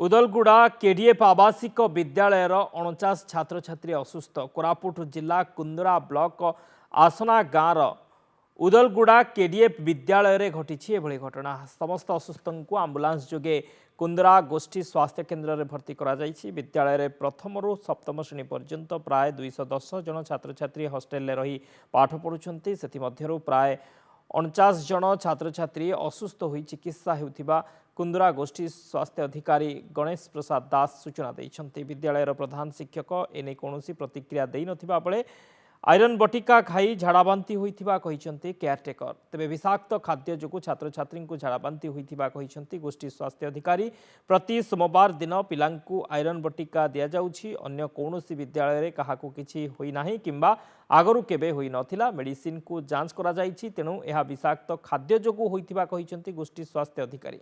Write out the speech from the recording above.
उदलगुड़ा KDF आवासिक विद्यालय 49 छात्र छात्री असुस्थ। कोरापुट जिला कुंदरा ब्लॉक आसना गाँव उदलगुड़ा केडीएफ विद्यालय रे घटी एभली घटना। समस्त असुस्थ को आंबुलांस जोगे कुंदरा गोष्ठी स्वास्थ्य केन्द्र में भर्ती करा जायछि। विद्यालय रे प्रथम रु सप्तम श्रेणी पर्यंत प्राय 210 जन छात्र छात्री हॉस्टेल रे रही पाठ पढ़ुछन्ति। सेथि मध्यरु प्राय 49 जन छात्र छात्री असुस्थ होई चिकित्सा हेउथिबा कुंदरा गोष्ठी स्वास्थ्य अधिकारी गणेश प्रसाद दास सूचना दैछन्ति। विद्यालयर प्रधान शिक्षक एने कौनसी प्रतिक्रिया देई नथिबा बेले आयरन बटिका खाई झाड़ाबांति होइथिबा कहिसन्ति केयरटेकर। तेबे विषाक्त खाद्य जोगु छात्र छात्री को झाड़ाबांति होइथिबा कहिसन्ति गोष्ठी स्वास्थ्य अधिकारी। प्रति सोमवार दिन पिलांकु आयरन बटिका दिया जाउछि। अन्य कौनसी विद्यालय रे काहाकु किछि होई नाही किंबा आगरु केबे होई नथिला। मेडिसिन को जांच करा जाइछि, तेणु एहा विषाक्त खाद्य जोगु होइथिबा कहिसन्ति गोष्ठी स्वास्थ्य अधिकारी।